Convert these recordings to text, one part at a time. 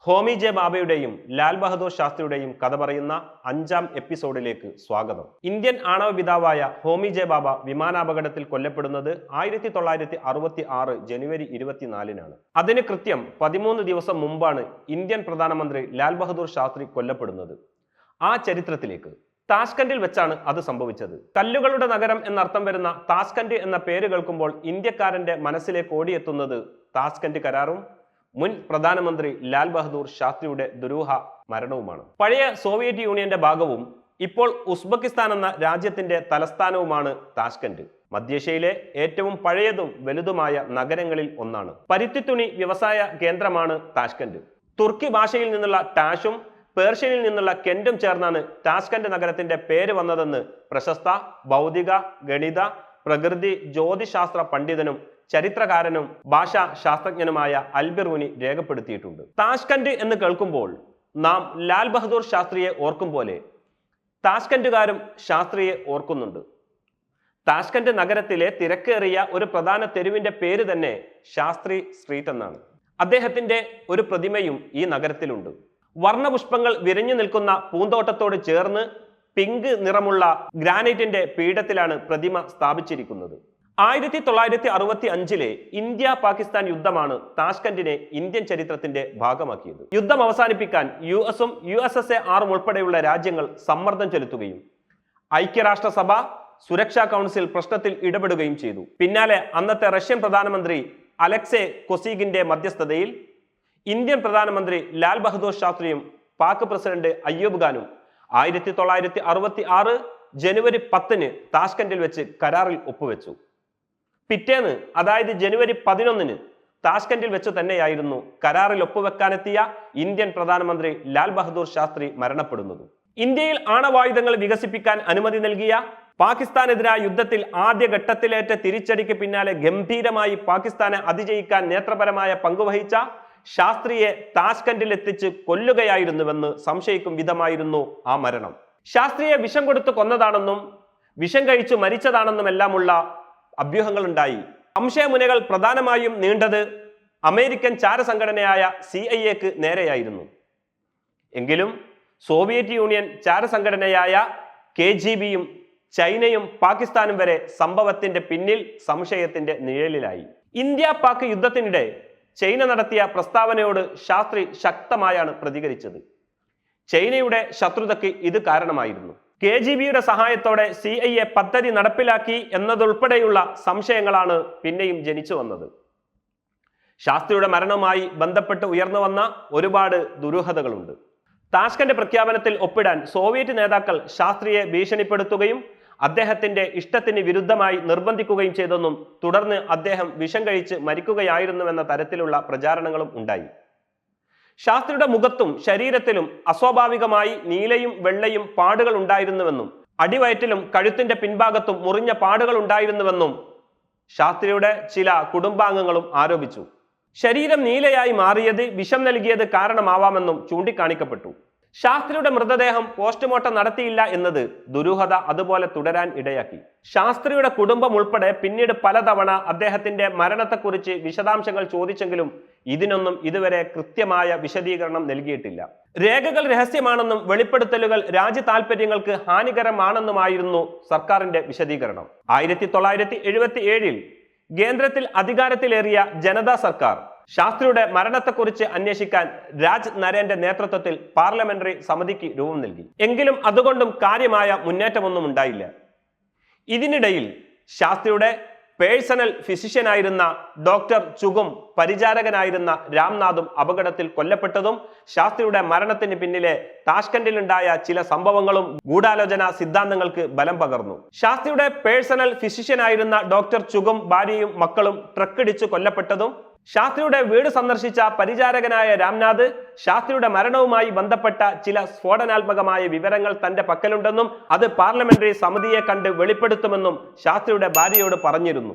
Homi J ബാബയുടെയും Lal Bahadur ശാസ്ത്രിയുടെയും കഥ പറയുന്ന 5ാം എപ്പിസോഡിലേക്ക് സ്വാഗതം. ഇന്ത്യൻ ആണവ പിതാവായ ഹോമി ജെ ബാബ വിമാനാപകടത്തിൽ കൊല്ലപ്പെടുന്നത് 1966 ജനുവരി 24-നാണ്. അതിന് കൃത്യം 13 ദിവസം മുമ്പാണ് ഇന്ത്യൻ പ്രധാനമന്ത്രി ലാൽ ബഹദൂർ ശാസ്ത്രി കൊല്ലപ്പെടുന്നത്. ആ ചരിത്രത്തിലേക്ക്. താഷ്കന്റിൽ വെച്ചാണ് അത് സംഭവിച്ചത്. കല്ലുകളുടെ നഗരം എന്നർത്ഥം വരുന്ന താഷ്കന്റ് എന്ന പേര് കേൾക്കുമ്പോൾ ഇന്ത്യക്കാരന്റെ മനസ്സിലേക്ക് ഓടിയെത്തുന്നത് താഷ്കന്റ് കരാറും മുൻ പ്രധാനമന്ത്രി ലാൽ ബഹദൂർ ശാസ്ത്രിയുടെ ദുരൂഹ മരണവുമാണ്. പഴയ സോവിയറ്റ് യൂണിയന്റെ ഭാഗവും ഇപ്പോൾ ഉസ്ബെക്കിസ്ഥാൻ എന്ന രാജ്യത്തിന്റെ തലസ്ഥാനവുമാണ് താഷ്കന്റ്. മധ്യേഷ്യയിലെ ഏറ്റവും പഴയതും വലുതുമായ നഗരങ്ങളിൽ ഒന്നാണ്. പരുത്തിത്തുണി വ്യവസായ കേന്ദ്രമാണ് താഷ്കന്റ്. തുർക്കി ഭാഷയിൽ നിന്നുള്ള ടാഷും പേർഷ്യനിൽ നിന്നുള്ള കെന്റും ചേർന്നാണ് താഷ്കന്റ് നഗരത്തിന്റെ പേര് വന്നതെന്ന് പ്രശസ്ത ഭൗതിക, ഗണിത, പ്രകൃതി, ജ്യോതിശാസ്ത്ര പണ്ഡിതനും ചരിത്രകാരനും ഭാഷാ ശാസ്ത്രജ്ഞനുമായ അൽബിറൂനി രേഖപ്പെടുത്തിയിട്ടുണ്ട്. താഷ്കന്റ് എന്ന് കേൾക്കുമ്പോൾ നാം ലാൽ ബഹദൂർ ശാസ്ത്രിയെ ഓർക്കും പോലെ താഷ്കന്റുകാരും ശാസ്ത്രിയെ ഓർക്കുന്നുണ്ട്. താഷ്കന്റ് നഗരത്തിലെ തിരക്കേറിയ ഒരു പ്രധാന തെരുവിന്റെ പേര് തന്നെ ശാസ്ത്രി സ്ട്രീറ്റ് എന്നാണ്. അദ്ദേഹത്തിന്റെ ഒരു പ്രതിമയും ഈ നഗരത്തിലുണ്ട്. വർണ്ണപുഷ്പങ്ങൾ വിരിഞ്ഞു നിൽക്കുന്ന പൂന്തോട്ടത്തോട് ചേർന്ന് പിങ്ക് നിറമുള്ള ഗ്രാനൈറ്റിന്റെ പീഠത്തിലാണ് പ്രതിമ സ്ഥാപിച്ചിരിക്കുന്നത്. 1965 ഇന്ത്യ പാകിസ്ഥാൻ യുദ്ധമാണ് താഷ്കന്റിനെ ഇന്ത്യൻ ചരിത്രത്തിന്റെ ഭാഗമാക്കിയത്. യുദ്ധം അവസാനിപ്പിക്കാൻ യുഎസും USSR ഉൾപ്പെടെയുള്ള രാജ്യങ്ങൾ സമ്മർദ്ദം ചെലുത്തുകയും ഐക്യരാഷ്ട്രസഭ സുരക്ഷാ കൗൺസിൽ പ്രശ്നത്തിൽ ഇടപെടുകയും ചെയ്തു. പിന്നാലെ അന്നത്തെ റഷ്യൻ പ്രധാനമന്ത്രി അലക്സേ കൊസീഗിന്റെ മധ്യസ്ഥതയിൽ ഇന്ത്യൻ പ്രധാനമന്ത്രി ലാൽ ബഹദൂർ ശാസ്ത്രിയും പാക് പ്രസിഡന്റ് അയ്യൂബ് ഖാനും 1966 ജനുവരി 10-ന് താഷ്കന്റിൽ വെച്ച് കരാറിൽ ഒപ്പുവെച്ചു. പിറ്റേന്ന്, അതായത് ജനുവരി 11-ന് താഷ്കന്റിൽ വെച്ച് തന്നെയായിരുന്നു കരാറിൽ ഒപ്പുവെക്കാനെത്തിയ ഇന്ത്യൻ പ്രധാനമന്ത്രി ലാൽ ബഹദൂർ ശാസ്ത്രി മരണപ്പെടുന്നത്. ഇന്ത്യയിൽ ആണവായുധങ്ങൾ വികസിപ്പിക്കാൻ അനുമതി നൽകിയ, പാകിസ്ഥാനെതിരായ യുദ്ധത്തിൽ ആദ്യഘട്ടത്തിലേറ്റ തിരിച്ചടിക്ക് പിന്നാലെ ഗംഭീരമായി പാകിസ്ഥാനെ അതിജയിക്കാൻ നേത്രപരമായ പങ്കുവഹിച്ച ശാസ്ത്രിയെ താഷ്കന്റിൽ എത്തിച്ച് കൊല്ലുകയായിരുന്നുവെന്ന് സംശയിക്കും വിധമായിരുന്നു ആ മരണം. ശാസ്ത്രിയെ വിഷം കൊടുത്ത് കൊന്നതാണെന്നും വിഷം കഴിച്ചു മരിച്ചതാണെന്നുമെല്ലാമുള്ള അഭ്യൂഹങ്ങൾ ഉണ്ടായി. സംശയമുനകൾ പ്രധാനമായും നീണ്ടത് അമേരിക്കൻ ചാരസംഘടനയായ CIA നേരെയായിരുന്നു. എങ്കിലും സോവിയറ്റ് യൂണിയൻ ചാരസംഘടനയായ KGBയും ചൈനയും പാകിസ്ഥാനും വരെ സംഭവത്തിന്റെ പിന്നിൽ സംശയത്തിന്റെ നിഴലിലായി. ഇന്ത്യ പാക് യുദ്ധത്തിനിടെ ചൈന നടത്തിയ പ്രസ്താവനയോട് ശാസ്ത്രി ശക്തമായാണ് പ്രതികരിച്ചത്. ചൈനയുടെ ശത്രുതയ്ക്ക് ഇത് കാരണമായിരുന്നു. KGBയുടെ സഹായത്തോടെ CIA പദ്ധതി നടപ്പിലാക്കി എന്നതുൾപ്പെടെയുള്ള സംശയങ്ങളാണ് പിന്നെയും ജനിച്ചു വന്നത്. ശാസ്ത്രിയുടെ മരണവുമായി ബന്ധപ്പെട്ട് ഉയർന്നു വന്ന ഒരുപാട് ദുരൂഹതകളുണ്ട്. താഷ്കന്റ് പ്രഖ്യാപനത്തിൽ ഒപ്പിടാൻ സോവിയറ്റ് നേതാക്കൾ ശാസ്ത്രിയെ ഭീഷണിപ്പെടുത്തുകയും അദ്ദേഹത്തിന്റെ ഇഷ്ടത്തിന് വിരുദ്ധമായി നിർബന്ധിക്കുകയും ചെയ്തെന്നും തുടർന്ന് അദ്ദേഹം വിഷം കഴിച്ച് മരിക്കുകയായിരുന്നുവെന്ന തരത്തിലുള്ള പ്രചാരണങ്ങളും ഉണ്ടായി. ശാസ്ത്രിയുടെ മുഖത്തും ശരീരത്തിലും അസ്വാഭാവികമായി നീലയും വെള്ളയും പാടുകൾ ഉണ്ടായിരുന്നുവെന്നും അടിവയറ്റിലും കഴുത്തിന്റെ പിൻഭാഗത്തും മുറിഞ്ഞ പാടുകൾ ഉണ്ടായിരുന്നുവെന്നും ശാസ്ത്രിയുടെ ചില കുടുംബാംഗങ്ങളും ആരോപിച്ചു. ശരീരം നീലയായി മാറിയത് വിഷം നൽകിയത് കാരണമാവാമെന്നും ചൂണ്ടിക്കാണിക്കപ്പെട്ടു. ശാസ്ത്രിയുടെ മൃതദേഹം പോസ്റ്റ്മോർട്ടം നടത്തിയില്ല എന്നത് ദുരൂഹത അതുപോലെ തുടരാൻ ഇടയാക്കി. ശാസ്ത്രിയുടെ കുടുംബം ഉൾപ്പെടെ പിന്നീട് പലതവണ അദ്ദേഹത്തിന്റെ മരണത്തെക്കുറിച്ച് വിശദാംശങ്ങൾ ചോദിച്ചെങ്കിലും ഇതിനൊന്നും ഇതുവരെ കൃത്യമായ വിശദീകരണം നൽകിയിട്ടില്ല. രേഖകൾ രഹസ്യമാണെന്നും വെളിപ്പെടുത്തലുകൾ രാജ്യ താൽപര്യങ്ങൾക്ക് ഹാനികരമാണെന്നുമായിരുന്നു സർക്കാരിന്റെ വിശദീകരണം. 1977 കേന്ദ്രത്തിൽ അധികാരത്തിലേറിയ ജനതാ സർക്കാർ ശാസ്ത്രിയുടെ മരണത്തെക്കുറിച്ച് അന്വേഷിക്കാൻ രാജ് നരേന്റെ നേതൃത്വത്തിൽ പാർലമെന്ററി സമിതിക്ക് രൂപം നൽകി. എങ്കിലും അതുകൊണ്ടും കാര്യമായ മുന്നേറ്റമൊന്നും ഉണ്ടായില്ല. ഇതിനിടയിൽ ശാസ്ത്രിയുടെ പേഴ്സണൽ ഫിസിഷ്യനായിരുന്ന ഡോക്ടർ ചുഗും പരിചാരകനായിരുന്ന രാംനാഥും അപകടത്തിൽ കൊല്ലപ്പെട്ടതും ശാസ്ത്രിയുടെ മരണത്തിന് പിന്നിലെ താഷ്കന്റിലുണ്ടായ ചില സംഭവങ്ങളും ഗൂഢാലോചന സിദ്ധാന്തങ്ങൾക്ക് ബലം പകർന്നു. ശാസ്ത്രിയുടെ പേഴ്സണൽ ഫിസിഷ്യനായിരുന്ന ഡോക്ടർ ചുഗും ഭാര്യയും മക്കളും ട്രക്കിടിച്ചു കൊല്ലപ്പെട്ടതും ശാസ്ത്രിയുടെ വീട് സന്ദർശിച്ച പരിചാരകനായ രാംനാഥ് ശാസ്ത്രിയുടെ മരണവുമായി ബന്ധപ്പെട്ട ചില സ്ഫോടനാത്മകമായ വിവരങ്ങൾ തന്റെ പക്കലുണ്ടെന്നും അത് പാർലമെന്ററി സമിതിയെ കണ്ട് വെളിപ്പെടുത്തുമെന്നും ശാസ്ത്രിയുടെ ഭാര്യയോട് പറഞ്ഞിരുന്നു.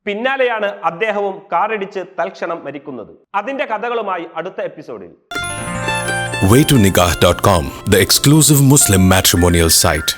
പിന്നാലെയാണ് അദ്ദേഹവും കാറിടിച്ച് തൽക്ഷണം മരിക്കുന്നത്. അതിന്റെ കഥകളുമായി അടുത്ത എപ്പിസോഡിൽ. Way2Nikah.com, the exclusive Muslim matrimonial site.